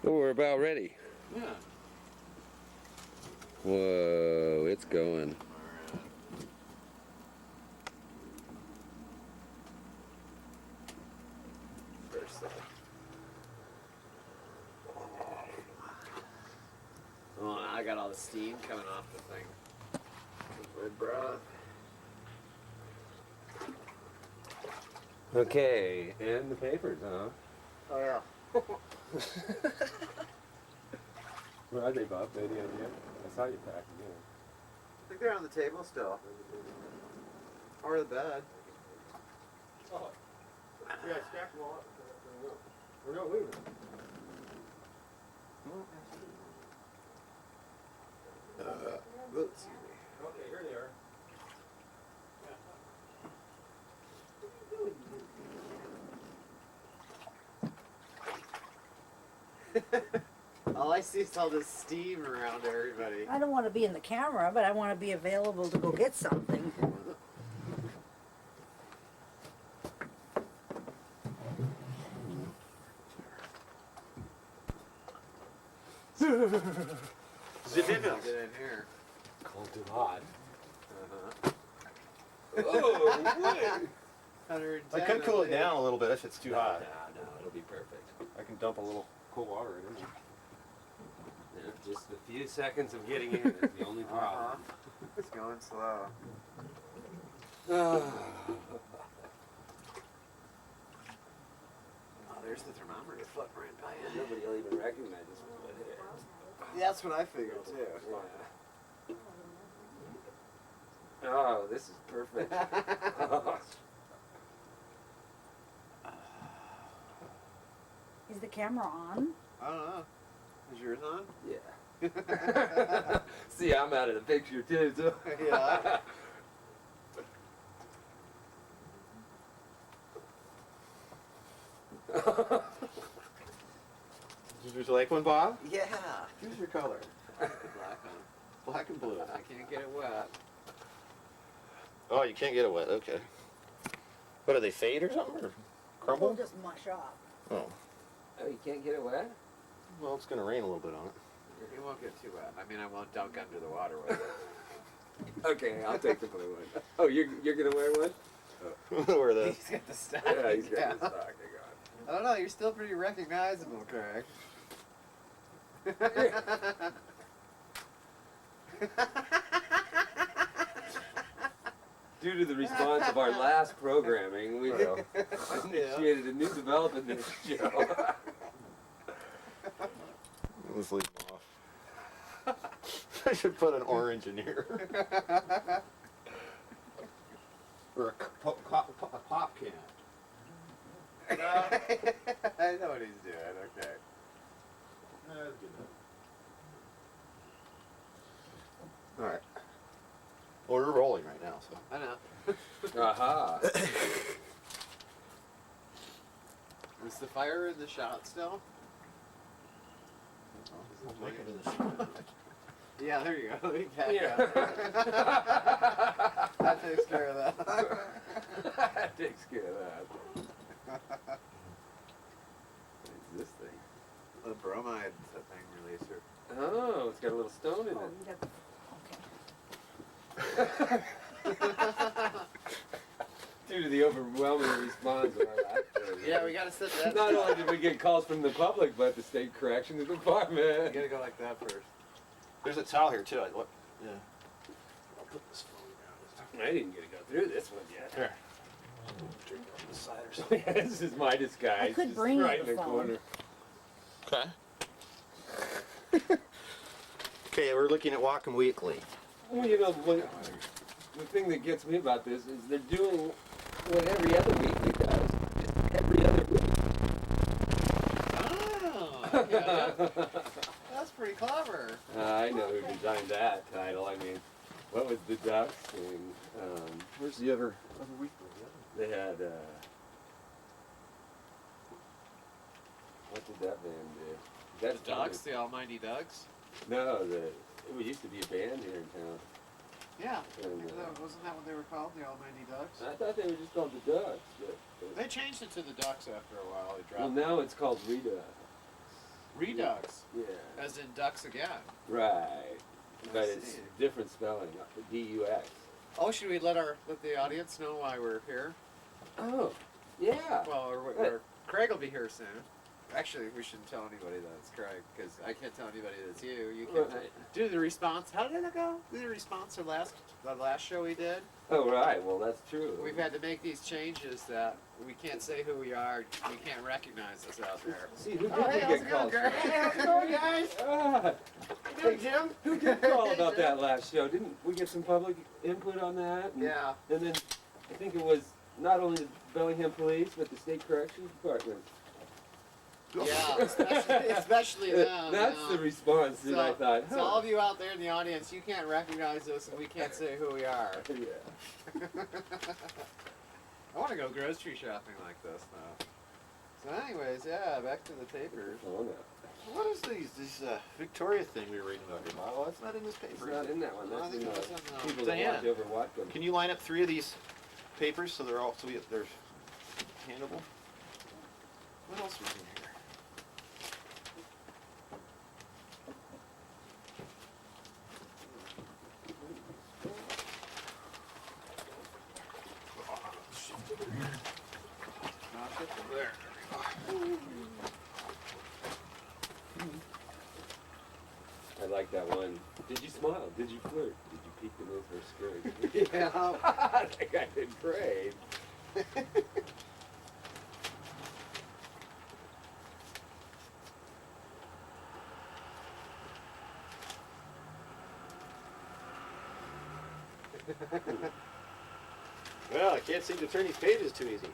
Oh, we're about ready. Yeah. Whoa, it's going. Oh, I got all the steam coming off the thing. Red broth. Okay, and the papers, huh? Oh yeah. Where are they, Bob? Any idea? I saw you packing in. I think they're on the table still. Or the bed. Oh. Yeah, I stacked them all up. Or no, wait a minute. Excuse me. Okay, here they are. All I see is all this steam around everybody. I don't want to be in the camera, but I want to be available to go get something. Zip in here. Cold too hot. Uh-huh. Oh, I could cool it down a little bit if it's too hot. No, it'll be perfect. I can dump a little cold water in there. Yeah, just a few seconds of getting in is the only problem. It's going slow. Oh, there's the thermometer floating right by you. Nobody will even recognize this one. Yeah, that's what I figured too. Yeah. Oh, this is perfect. Is the camera on? I don't know. Is yours on? Yeah. See, I'm out of the picture too, so. Yeah. Would you like one, Bob? Yeah. Choose your color. Black one. Black and blue. I can't get it wet. Oh, you can't get it wet. Okay. What are they, fade or something? Or We'll crumble? just mush up. Oh. Oh, you can't get it wet? Well, it's going to rain a little bit on it. It won't get too wet. I mean, I won't dunk under the water with it. Okay, I'll take the blue one. Oh, you're gonna wear one? Where the... He's got the stock. Yeah, he's got the stocking on. I don't know. You're still pretty recognizable, Craig. Due to the response of our last programming, we initiated a new development in this show. Let's leave them off. I should put an orange in here. Or a pop can. I know what he's doing. Okay. That's good enough. All right. Well, we're rolling right now, so. I know. Aha. Is the fire in the shot still? We'll make it in the shot. Yeah, there you go. Leave that Yeah. that takes care of that. That takes care of that. What's this thing? The bromide thing releaser. Oh, it's got a little stone in Oh, it. you got the, Due to the overwhelming response of our last program. Yeah, we gotta set that. Not only did we get calls from the public, but the state corrections You department. gotta go like that first. There's a towel here, too. Look. Yeah. I'll put this phone down. I didn't get to go through this one yet. Here. Drink on the side or something. This is my disguise. I could just bring you right the in the phone. corner. Okay. Okay, we're looking at Whatcom Weekly. Well, you know, the thing that gets me about this is they're doing what every other weekly does. Just every other week. Oh, yeah. That's pretty clever. I know who designed that title. I mean, what was the Ducks? And Where's the other weekly? they had, what did that band do? That's The Ducks, the Almighty Ducks. No, it used to be a band here in town. Yeah. And, Wasn't that what they were called, the Almighty Ducks? I thought they were just called the Ducks. But They changed it to the Ducks after a while. They dropped well, now it's called Redux. Redux, Yeah. as in ducks again. Right. But I it's see. different spelling. D-U-X. Oh, should we let the audience know why we're here? Oh, yeah. Well, or Craig will be here soon. Actually, we shouldn't tell anybody that it's Craig, because I can't tell anybody that it's you. You can't Right. do the response. How did it go? Do the response to the last show we did. Oh, right. Well, that's true. We've had to make these changes that we can't say who we are. You can't recognize us out there. See, who did Oh, hey, we how's get it going, called? Greg? How's it going, guys? Ah, Hey, Jim. who did call about that last show? Didn't we get some public input on that? And, Yeah. And then I think it was not only the Bellingham Police, but the State Corrections Department. Yeah, especially them. That's yeah. the response that I thought. So huh. all of you out there in the audience, you can't recognize us, and we can't say who we are. Yeah. I want to go grocery shopping like this now. So, anyways, yeah, back to the tapers. Oh, no. What is this Victoria thing we were reading about here? Well, that's not in this It's paper. not in that one. I That's think in it the was something else. people that Diana. watch over Watcom. Can you line up 3 of these papers so they're all they're handleable? What else was in here? There. I like that one. Did you smile? Did you flirt? Did you peek beneath her skirt? Yeah. That guy did great. Well, I can't seem to turn these pages too easy.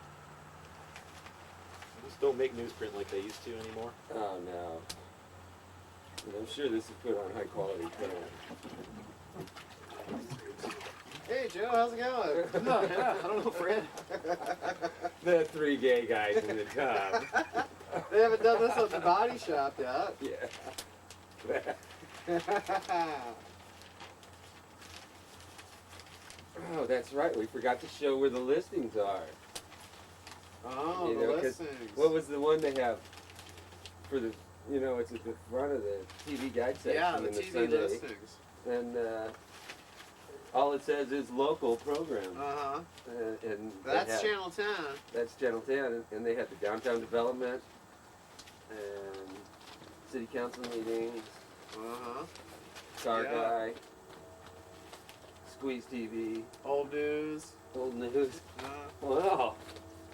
Just don't make newsprint like they used to anymore. Oh no. And I'm sure this is put on high quality film. Hey, Joe, how's it going? Yeah, I don't know, Fred. The 3 gay guys in the tub. They haven't done this at the body shop yet. Yeah. Oh, that's right. We forgot to show where the listings are. Oh, You the know, 'cause listings. What was the one they have for the? You know, it's at the front of the TV guide section Yeah, the in the TV Sunday, listings. and all it says is local program, Uh-huh. and they That's have- Channel 10. That's Channel 10, and they had the downtown development and city council meetings, Uh-huh. Car Yeah. Guy, Squeeze TV, Old news. Old News. Uh, Wow.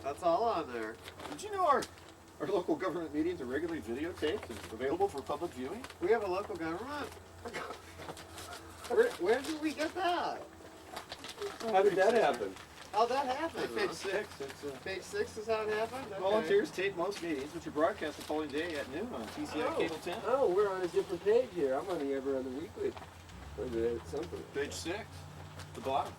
that's all on there. Did you know our local government meetings are regularly videotaped and available for public viewing? We have a local government. Where did we get that? How did that happen? How'd that happen? Page huh? 6. It's Page 6 is how it happened? Okay. volunteers tape most meetings, which are broadcast the following day at noon on TCI Cable 10. Oh, we're on a different page here. I'm on the Ever on the Weekly. Or the something. Page 6, the bottom.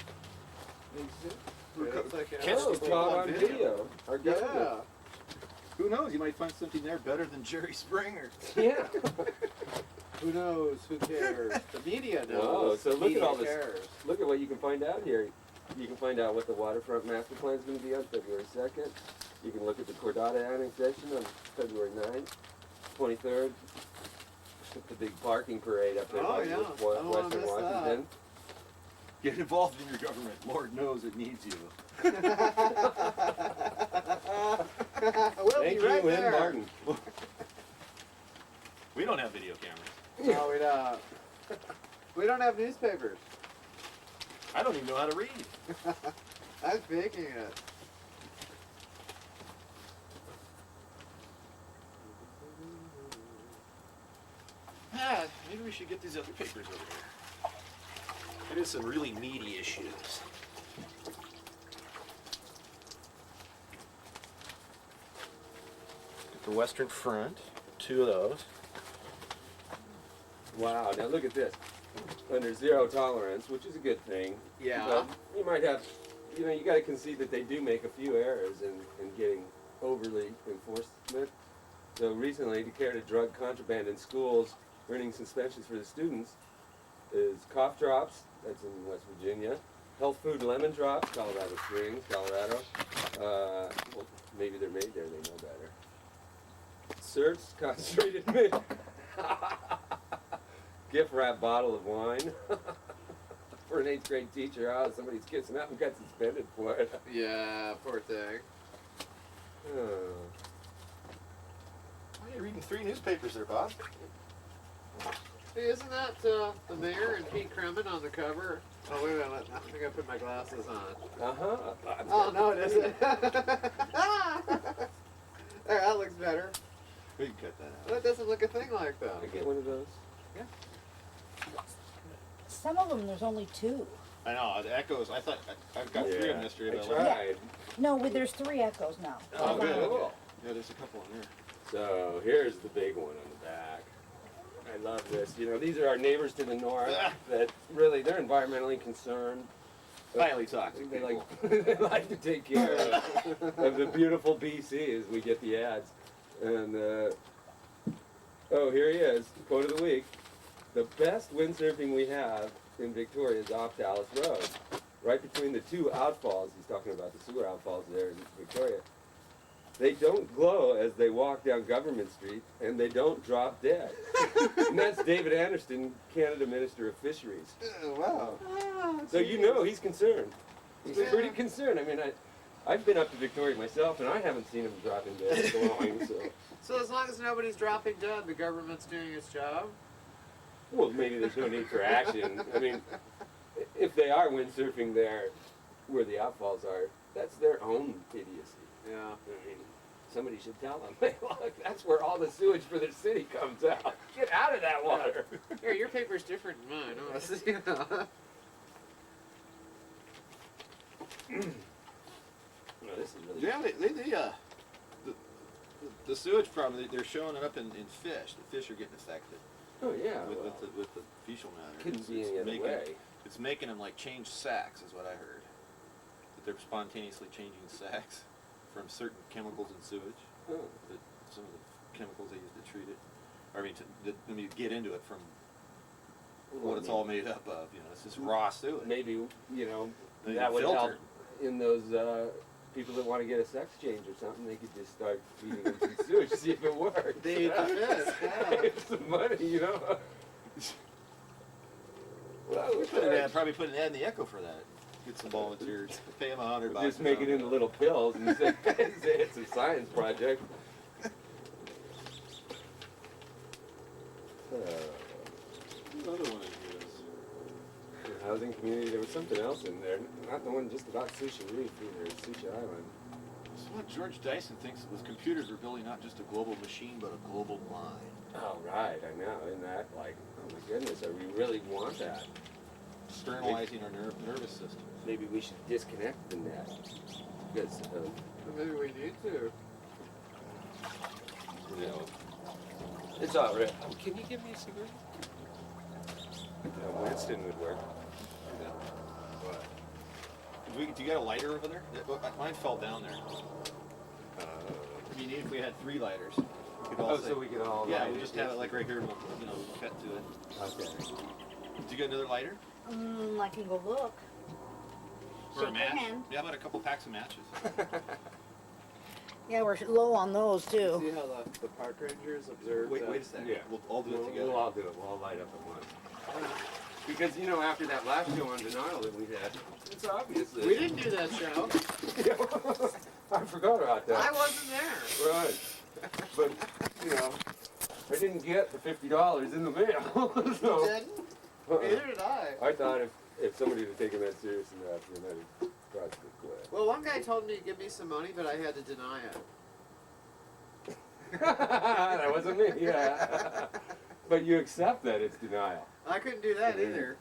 Page six. Yeah, it's like, Catch Oh, these it's people all on on video. video. Our government. yeah. Who knows? You might find something there better than Jerry Springer. Yeah. Who knows? Who cares? The media knows. Oh, so The look at media all this. cares. Look at what you can find out here. You can find out what the waterfront master plan is going to be on February 2nd. You can look at the Cordata annexation on February 9th, 23rd. The big parking parade up there Oh, by yeah. West- I don't wanna Western miss that. Washington. Get involved in your government. Lord knows it needs you. We'll Thank be right you, Lynn there. Martin. We don't have video cameras. No, we don't. We don't have newspapers. I don't even know how to read. I'm faking it. Ah, maybe we should get these other papers over here. It is some really meaty issues. Get the Western Front, 2 of those. Wow, now look at this. Under zero tolerance, which is a good thing. Yeah. But you might have, you know, you got to concede that they do make a few errors in getting overly enforcement. So recently, declared a drug contraband in schools, earning suspensions for the students, is cough drops, that's in West Virginia, health food lemon drops, Colorado Springs, Colorado. Well, maybe they're made there, they know better. Certs concentrated mint. Gift wrap bottle of wine. For an 8th grade teacher, oh, somebody's kissing up and got suspended for it. Yeah, poor thing. Oh. Why are you reading 3 newspapers there, Bob? Hey, isn't that the mayor and Pete Kremen on the cover? Oh, wait a minute. I think I put my glasses on. Uh-huh. Oh, no, it isn't. There, that looks better. We can cut that out. That doesn't look a thing like that. I get one of those. Some of them, there's only 2. I know, the Echoes, I thought, I've got 3 of them yesterday, I but I like, tried. No, there's 3 Echoes now. Oh, good. Cool. yeah, there's a couple in there. So here's the big one on the back. I love this. You know, these are our neighbors to the north that really, they're environmentally concerned. Highly toxic They people. like, they like to take care of the beautiful BC as we get the ads. And, oh, here he is, quote of the week. The best windsurfing we have in Victoria is off Dallas Road, right between the 2 outfalls. He's talking about the sewer outfalls there in Victoria. They don't glow as they walk down Government Street, and they don't drop dead. And that's David Anderson, Canada Minister of Fisheries. Wow. So you know he's concerned. He's Yeah. pretty concerned. I mean, I've been up to Victoria myself, and I haven't seen him dropping dead glowing. So as long as nobody's dropping dead, the government's doing its job? Well, maybe there's no need for action. I mean, if they are windsurfing there, where the outfalls are, that's their own idiocy. Yeah. I mean, somebody should tell them, hey, look, that's where all the sewage for the city comes out. Get out of that water. Here, your paper's different than mine. I want to see it. No, this is really Yeah, the sewage problem, they're showing it up in fish. The fish are getting affected Oh, yeah. with, well, with the fecal matter. couldn't be It's any other making, way. It's making them like change sacks, is what I heard. That they're spontaneously changing sacks from certain chemicals in sewage. Oh. That some of the chemicals they use to treat it. I mean, to get into it from what it's all made up of. You know, it's just raw sewage. Maybe, you know, They that would filter. help in those people that want to get a sex change or something. They could just start feeding them some sewage to see if it works. They eat the fish, yeah. Save some money, you know. Well, we Probably put an ad in the Echo for that. Get some volunteers. Pay them $100. just make it into little pills and say it's a science project. Another one of yours. Housing community. There was something else in there. Not the one just about Sushi Reef either. Sushi Island. It's what George Dyson thinks with computers we're building not just a global machine but a global mind. Oh right, I know. Isn't that like, oh my goodness, we really want that? Externalizing our nervous system. Maybe we should disconnect the net. Because, Maybe we need to. you know, it's all right. Oh, can you give me a cigarette? Winston would work. Do you got a lighter over there? Mine fell down there. I mean, if we had 3 lighters, we could all Oh, say, so we could all. yeah, light we'll it, just have yes. it like right here, and we'll, cut to it. Okay. Do you got another lighter? I can go look. Or a Shake your match? hand. Yeah, about a couple packs of matches. Yeah, we're low on those too. See how the park rangers observe Wait that? a second. Yeah. We'll all do it together. We'll all do it. We'll all light up at once. Because, you know, after that last show on denial that we had, it's obvious that... We didn't do that show. I forgot about that. I wasn't there. Right. But, you know, I didn't get the $50 in the mail. You So, didn't? Neither did I. I thought if somebody had taken that serious enough, then I'd probably quit. Well, one guy told me to give me some money, but I had to deny it. That wasn't me, yeah. But you accept that it's denial. I couldn't do that either.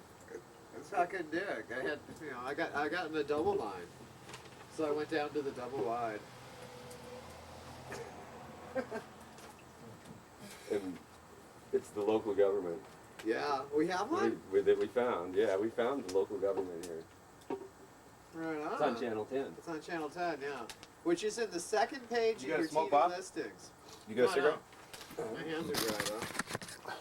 So I couldn't do it. I had, you know, I got in the double line, so I went down to the double wide. And it's the local government Yeah, we have one. that we found. Yeah, we found the local government here. Right on. It's on Channel 10. It's on Channel 10, yeah. Which is in the second page You of got a your smoke, TV Bob? listings. You got a cigarette? My hands are dry though.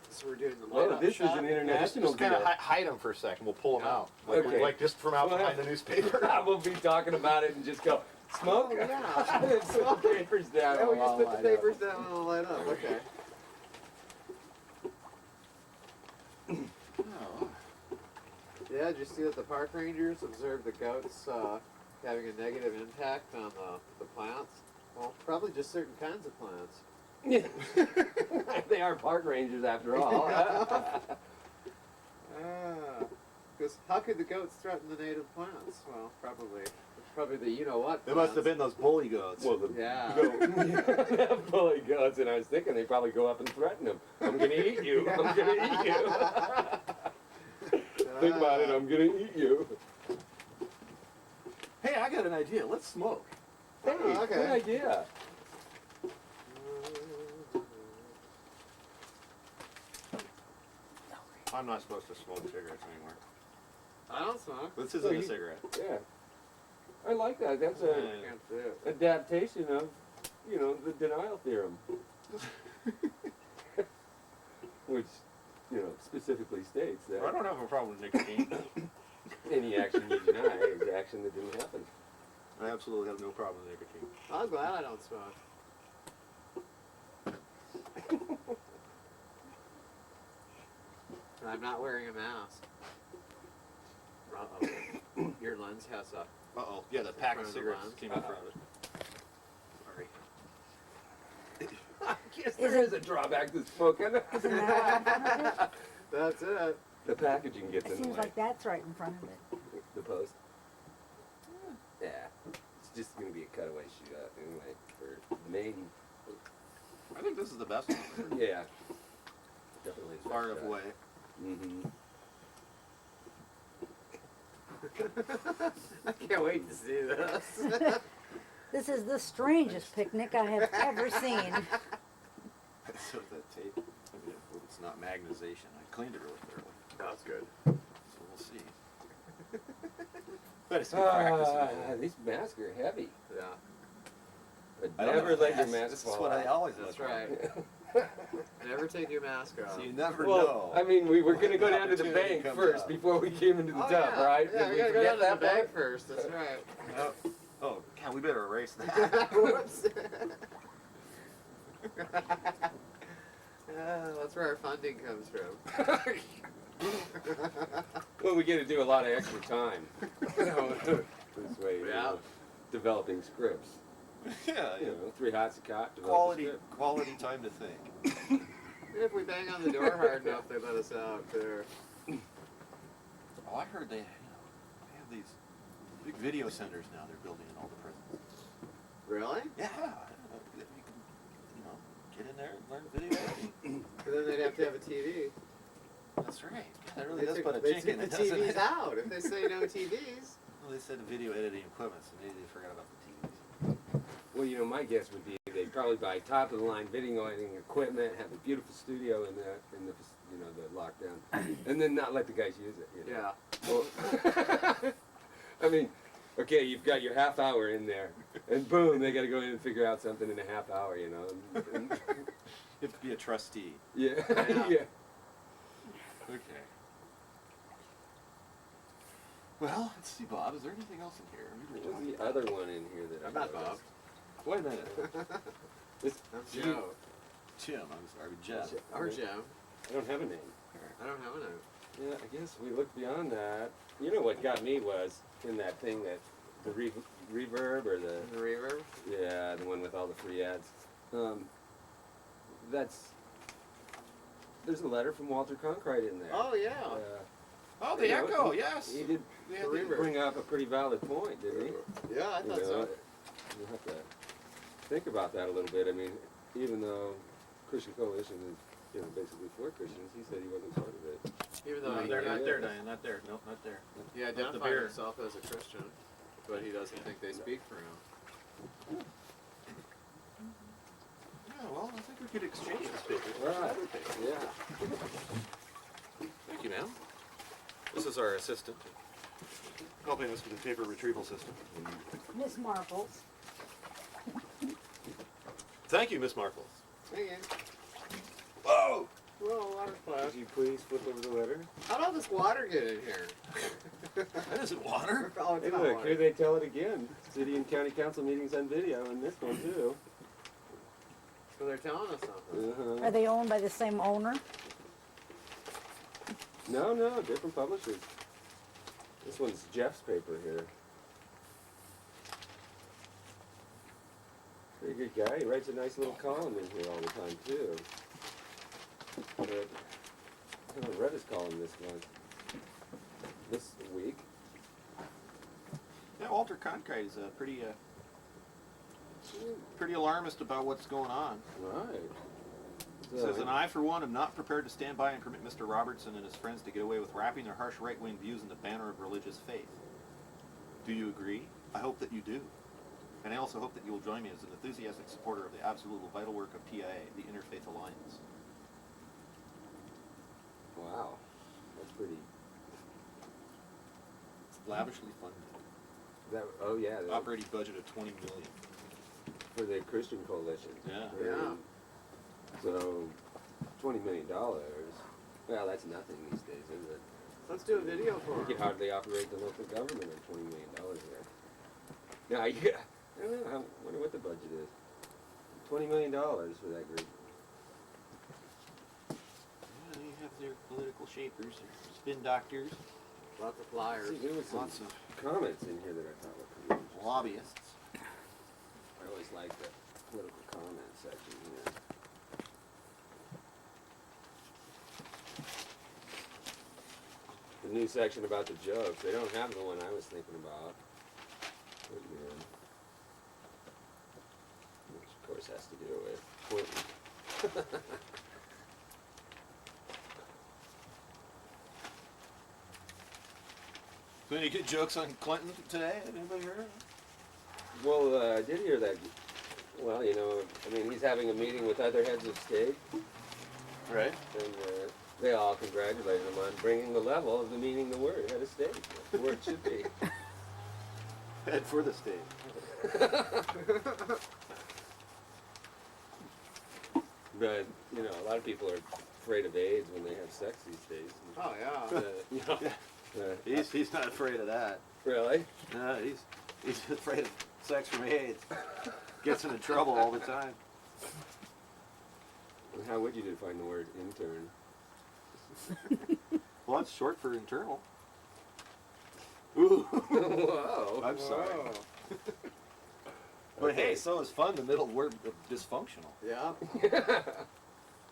So we're doing the light Well, up this is shot. an international Just kind of deal. hide them for a second. We'll pull them Yeah. out. Okay. Like just from out Well, behind the newspaper. We'll be talking about it and just go, Smoke? Oh, yeah. Put the papers down. Oh, we I'll just put light the up. papers down and it'll light up. Okay. Oh, Yeah, did you see that the park rangers observed the goats having a negative impact on the plants? Well, probably just certain kinds of plants. Yeah. They are park rangers after all. Because how could the goats threaten the native plants? Well, probably the you-know-what it must have plants. been those bully goats. Well, the Yeah. goat, bully goats, and I was thinking they probably go up and threaten them. I'm gonna eat you. I'm gonna eat you. Think about it. I'm gonna eat you. Hey, I got an idea. Let's smoke. Hey, Oh, okay. good idea. I'm not supposed to smoke cigarettes anymore. I don't smoke. This So isn't a you- cigarette. Yeah, I like that. That's I a can't do it. adaptation of, the denial theorem, which, specifically states I that don't have a problem with nicotine. any action you deny is action that didn't happen. I absolutely have no problem with nicotine. I'm glad I don't smoke. And I'm not wearing a mask. Uh-oh. Your lens has a... Uh-oh. Yeah, the pack Front of of the cigarettes lens. came in front of it. Sorry. Yes, there is a drawback to smoking. Isn't that right in front of it? That's it. The packaging gets It in the seems way. like that's right in front of it. The post. Yeah, it's just gonna be a cutaway shot anyway for maybe. I think this is the best one. Yeah, definitely. Far enough away. Mm-hmm. I can't wait to see this. This is the strangest picnic I have ever seen. So that tape, I mean, I hope it's not magnetization. I cleaned it really thoroughly. That's good. So we'll see. But it's good practice. These masks are heavy. Yeah, But I don't never know. let your That's- mask This is fall what I off. always that's look right. Never take your mask off. So you never Well, know. I mean, we were when gonna go the down to the opportunity bank comes first up. before we came into the Oh, tub, yeah. right? Yeah, Did we we gotta go forget down to the that bank part? first. That's right. Oh, God, we better erase that. Whoops. That's where our funding comes from. Well, we get to do a lot of extra time. This way, Yeah. developing scripts. Yeah, yeah. 3 hots a cot. develop a Quality, script. quality time to think. If we bang on the door hard enough, they let us out there. Oh, I heard they have these big video centers now they're building in all the prisons. Really? Yeah, you can, get in there and learn video editing. But then they'd have to have a TV. That's right. That really They does took- put a they chink took in the it, doesn't TVs it? out. If they say no TVs. Well, they said video editing equipment, so maybe they forgot about the TVs. Well, my guess would be they'd probably buy top of the line video editing equipment, have a beautiful studio in the the lockdown, and then not let the guys use it. Yeah. Well, I mean, okay, you've got your half hour in there, and boom, they got to go in and figure out something in a half hour. And You have to be a trustee. yeah, Yeah. yeah. Okay. Well, let's see, Bob. Is there anything else in here? We were What was talking the other one in here that I I'm not Bob. noticed? Wait a minute. This, I'm you- Joe. Tim, I'm sorry, Jeff. Or Joe. I don't have a name. I don't have a note. Yeah, I guess we look beyond that. You know what got me was in that thing that the reverb or the The reverb? yeah, the one with all the free ads. There's a letter from Walter Cronkite in there. Oh, yeah. Oh, the You know, Echo, yes. He did Yeah, The reverb. bring up a pretty valid point, didn't he? Yeah, I thought so. You have to think about that a little bit. I mean, even though Christian Coalition is basically for Christians, he said he wasn't part of it. Even though No, he, they're Yeah. not there, Diane. Not there. Nope, not there. he the identified beer. himself as a Christian, but he doesn't think they speak for him. Yeah, well, I think we could exchange this paper. Right. Yeah. Thank you, ma'am. This is our assistant, helping us with the paper retrieval system. Miss Marbles. Thank you, Miss Markles. Hang in. Whoa! Whoa, water splash. Could you please flip over the letter? How'd all this water get in here? That isn't water. Oh, it's Hey, not look, water. here they tell it again. City and county council meetings on video, and this one too. So they're telling us something. Uh-huh. Are they owned by the same owner? No, different publishers. This one's Jeff's paper here. Pretty good guy. He writes a nice little column in here all the time too. But I haven't read his column this week. Yeah, Walter Cronkite is pretty alarmist about what's going on. Right. He says, "And I, for one, am not prepared to stand by and permit Mr. Robertson and his friends to get away with wrapping their harsh right-wing views in the banner of religious faith. Do you agree? I hope that you do. And I also hope that you will join me as an enthusiastic supporter of the absolutely vital work of TIA, the Interfaith Alliance." Wow. That's pretty. Lavishly funded. Oh yeah. Operating budget of $20 million. For the Christian Coalition. Yeah. Yeah. So, $20 million. Well, that's nothing these days, is it? Let's do a video for We him. could hardly operate the local government on $20 million here. Now, yeah, I don't know. I wonder what the budget is. $20 million for that group. Yeah, they have their political shapers, their spin doctors, Lots of flyers. See, there was some lots of comments in here that I thought were pretty interesting. lobbyists. I always like the political comment section here. The new section about the jokes. They don't have the one I was thinking about. But, yeah. Which of course has to do with Clinton. So any good jokes on Clinton today? Anybody heard? Well, I did hear that. Well, you know, I mean, he's having a meeting with other heads of state, Right. and they all congratulated him on bringing the level of the meaning the word head of state, where it should be. Head for the state. But you know, a lot of people are afraid of AIDS when they have sex these days. Oh, yeah. You know, He's not afraid of that. really? No, he's afraid of sex from AIDS. Gets him in trouble all the time. How would you define the word intern? Well, it's short for internal. Ooh. Whoa! I'm sorry. Whoa. But Okay. hey, so is fun the middle word of dysfunctional. Yeah.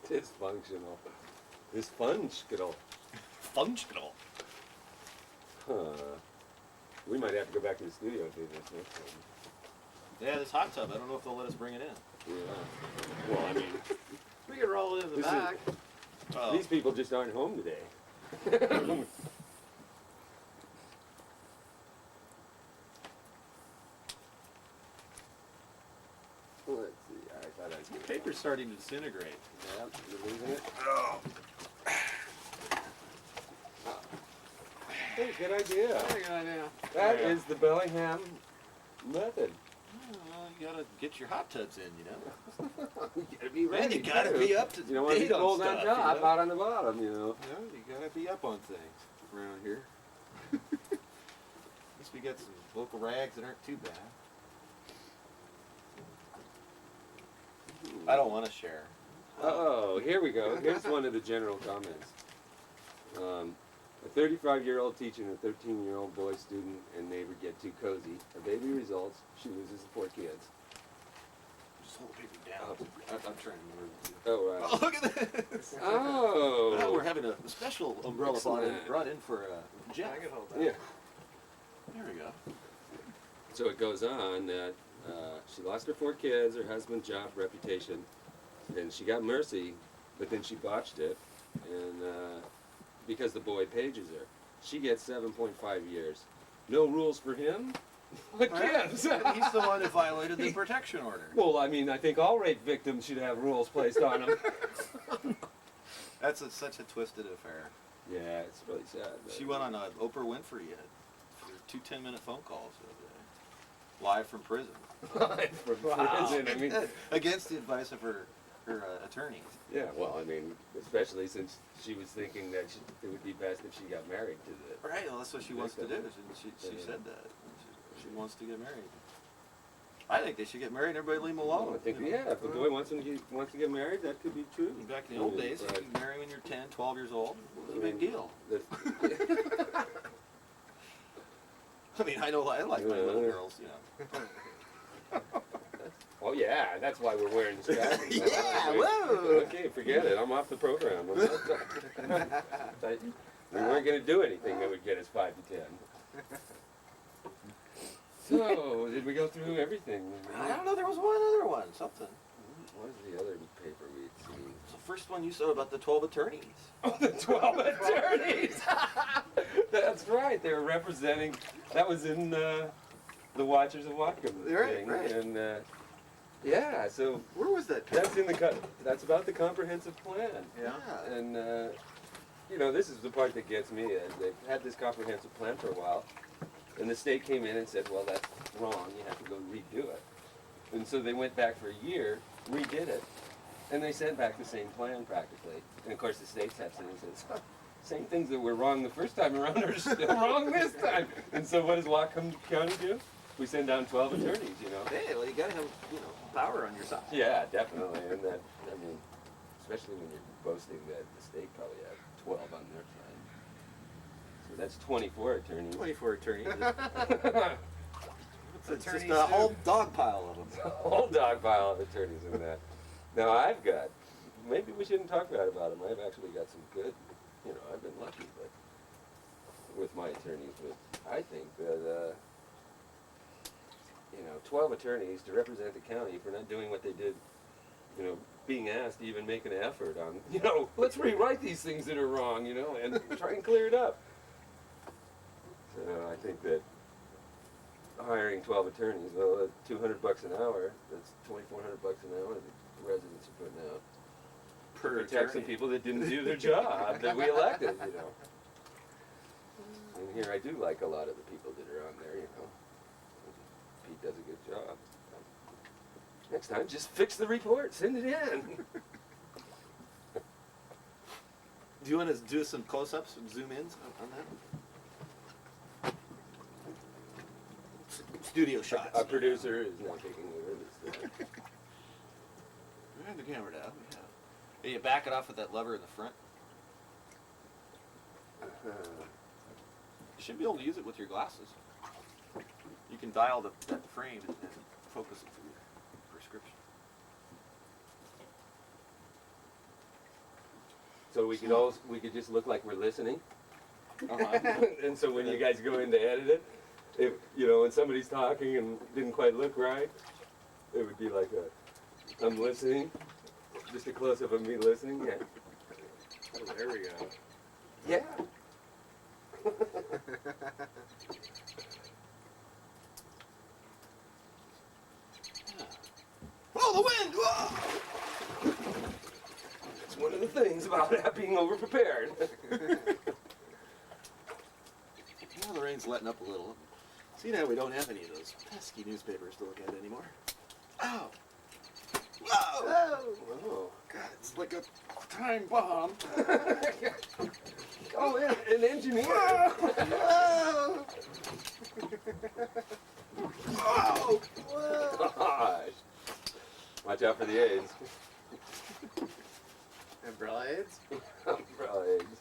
Dysfunctional. Dysfunctional. Functional. Huh. We might have to go back to the studio and do this next time. Yeah, this hot tub, I don't know if they'll let us bring it in. Yeah. Well, I mean, We can roll it in the This is- back. Oh. these people just aren't home today. Let's see. I thought I'd The get paper's starting to disintegrate. Yeah, you're losing it. Hey, good idea. Very good idea. That Yeah. is the Bellingham method. Well, you gotta get your hot tubs in, you know. You gotta be Man, ready. you gotta too. be up to You don't want to be date on cold on stuff, top, you know? out on the bottom. You know. Yeah, you gotta be up on things around here. At least we got some local rags that aren't too bad. I don't want to share. Oh, here we go. Here's one of the general comments. A 35-year-old teacher and a 13-year-old boy student and neighbor get too cozy. A baby results. She loses the 4 kids. Just hold the paper down. I'm trying to move. Oh, Oh, look at this! Oh. Now we're having a special umbrella Excellent. brought in for Jeff. I can hold that. Yeah. There we go. So it goes on that she lost her 4 kids, her husband, job, reputation. Then she got mercy, but then she botched it, and because the boy pages her, she gets 7.5 years. No rules for him. What gives? He's the one that violated the protection order. Well, I mean, I think all rape victims should have rules placed on them. That's such a twisted affair. Yeah, it's really sad. but- She went on Oprah Winfrey for 2 10-minute phone calls the other day, live from prison. From prison. I mean, Against the advice of her her attorneys. Yeah, well, I mean, especially since she was thinking that it would be best if she got married to the. Right, well, that's what she wants to do. She Yeah. said that. She wants to get married. I think they should get married and everybody leave them alone. I think, you know? yeah, if the boy wants to get married, that could be true. Back in the old I mean, days, you but- could marry when you're 10, 12 years old. It was a I big mean, deal. the- I mean, I know I like my Yeah. little girls, you know. Oh yeah, that's why we're wearing the strap. Yeah, whoa. Okay, forget it. I'm off the program. We weren't going to do anything that would get us 5 to 10. So, did we go through everything? I don't know, there was one other one, something. What was the other paper we'd seen? The first one you saw about the 12 attorneys. Oh, the 12 attorneys! That's right. They were representing. That was in the Watchers of Whatcom Right, thing, right. and yeah. So Where was that? that's in the that's about the comprehensive plan. Yeah. And you know, this is the part that gets me. Is they've had this comprehensive plan for a while, and the state came in and said, "Well, that's wrong. You have to go redo it." And so they went back for a year, redid it, and they sent back the same plan practically. And of course, the state steps in and says, "Huh, same things that were wrong the first time around are still wrong this time." And so what does Whatcom County do? We send down 12 attorneys, you know. Hey, well, you gotta have, power on your side. Yeah, definitely. And that, I mean, especially when you're boasting that the state probably had 12 on their side. So that's 24 attorneys. 24 attorneys. It's just Attorneys a whole who- dog pile of them. A whole dog pile of attorneys in that. Now I've got, maybe we shouldn't talk bad about them. I've actually got some good, I've been lucky, but with my attorneys. But I think that, 12 attorneys to represent the county for not doing what they did, being asked to even make an effort on, let's rewrite these things that are wrong, and try and clear it up. So I think that hiring 12 attorneys, well, at $200 an hour, that's $2,400 an hour the residents are putting out. Per Protect some attorney. people that didn't do their job that we elected, And here I do like a lot of the people that are on there, Pete does a good job. Next time, just fix the report, send it in. Do you want to do some close-ups and zoom-ins on that? Studio shots. Our producer is now taking over this. Turn the camera down. Yeah. And you back it off with that lever in the front. You should be able to use it with your glasses. You can dial that frame and focus it for your prescription. So we could just look like we're listening. Uh-huh. And so when you guys go in to edit it, if when somebody's talking and didn't quite look right, it would be like I'm listening, just a close up of me listening. Yeah. Oh, there we go. Yeah. Oh, the wind! Whoa! It's one of the things about being over prepared. Well, the rain's letting up a little. See, now we don't have any of those pesky newspapers to look at anymore. Ow! Whoa! Oh. God, it's like a time bomb. Oh, yeah, an engineer. Whoa! Whoa! Gosh. Watch out for the AIDS. Umbrella aids? Umbrella AIDS.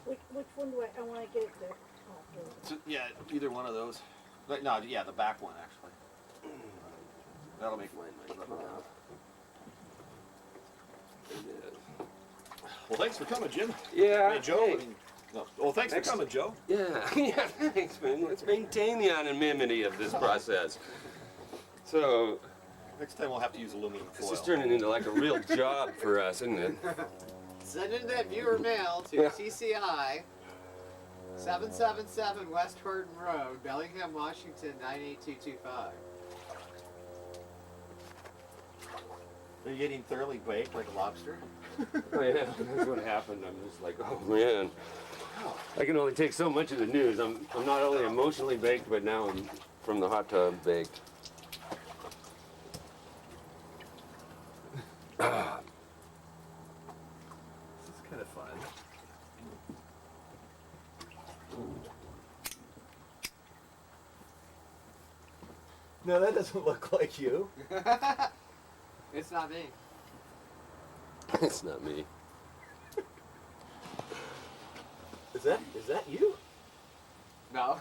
Which one do I wanna get it there? Oh, here. So, yeah, either one of those. But no, yeah, the back one actually. That'll make Mine might come out. It is. Well, thanks for coming, Jim. Yeah. Hey, Joe. hey. I mean, no. Well, thanks Next- for coming, Joe. Yeah, yeah, thanks, man. Let's maintain the anonymity of this process. So, Next time we'll have to use aluminum foil. this is turning into like a real job for us, isn't it? Send in that viewer mail to Yeah. TCI 777 West Horton Road, Bellingham, Washington 98225. Are you getting thoroughly baked like a lobster? Oh yeah, that's what happened. I'm just like, oh man, I can only take so much of the news. I'm not only emotionally baked, but now I'm from the hot tub baked. No, that doesn't look like you. It's not me. It's not me. Is that you? No.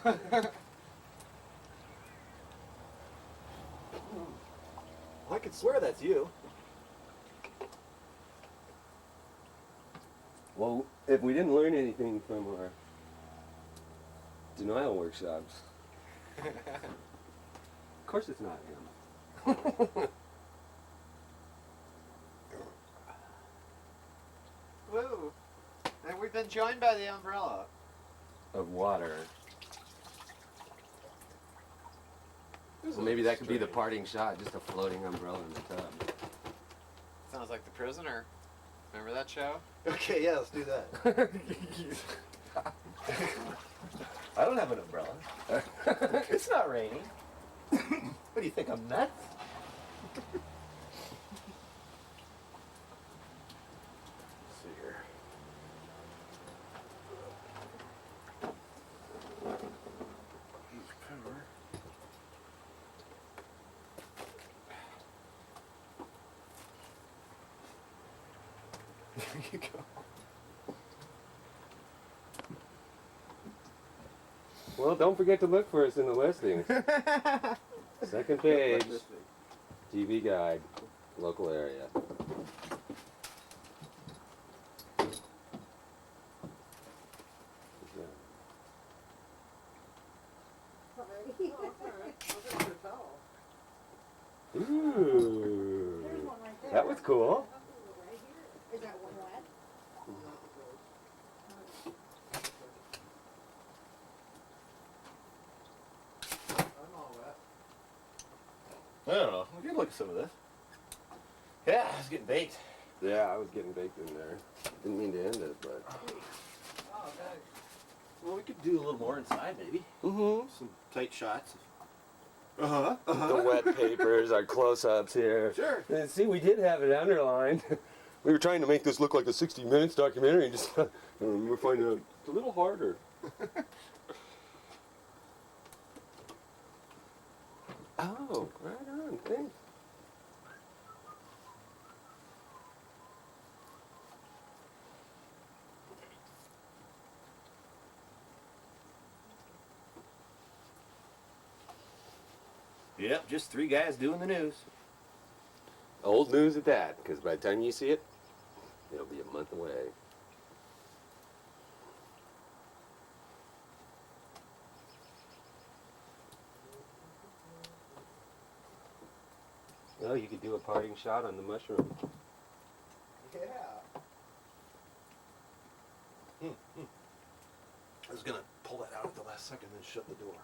I could swear that's you. Well, if we didn't learn anything from our denial workshops, of course it's not him. Woo. And we've been joined by the umbrella. Of water. Well, maybe that could be the parting shot, just a floating umbrella in the tub. Sounds like The Prisoner. Remember that show? Okay, yeah, let's do that. I don't have an umbrella. It's not raining. What do you think, I'm nuts? Let's see here. Use power. There you go. Well, don't forget to look for us in the listings. Second page, TV guide, local area. Ooh, There's one right there. that was cool. Is that one wet? I'm all wet. I don't know. We could look at some of this. Yeah, I was getting baked. Yeah, I was getting baked in there. Didn't mean to end it, but. Oh, thanks. Well, we could do a little more inside, maybe. Mm-hmm. Some tight shots. The wet papers, our close-ups here. Sure. And see, we did have it underlined. We were trying to make this look like a 60 Minutes documentary, and just we're finding out it's a little harder. Oh, right on. Thanks. Yep, just three guys doing the news. Old news at that, because by the time you see it, it'll be a month away. Well, you could do a parting shot on the mushroom. Yeah. I was gonna pull that out at the last second and shut the door.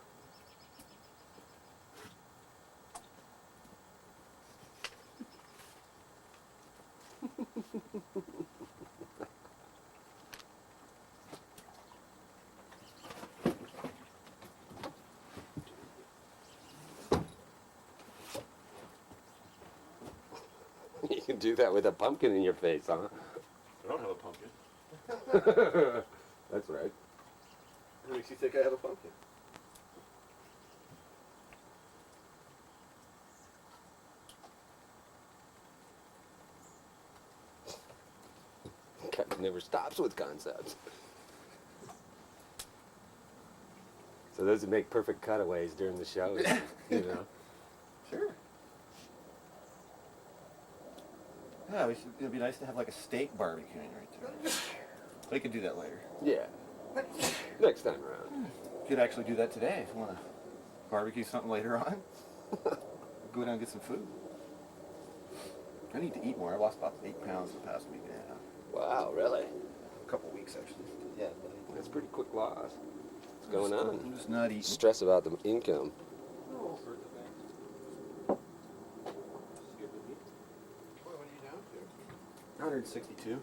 You can do that with a pumpkin in your face, huh? I don't have a pumpkin. That's right. What makes you think I have a pumpkin? Captain never stops with concepts. So those would make perfect cutaways during the show, you know? Sure. Yeah, it'd be nice to have like a steak barbecuing right there. We could do that later. Yeah. Next time around. Could actually do that today if you want to barbecue something later on. Go down and get some food. I need to eat more. I lost about 8 pounds in the past week and a half. Wow, really? A couple weeks actually. Yeah, That's pretty quick loss. What's going on? I'm just not eating. Stress about the income. All sorts of things. What are you down to? 162.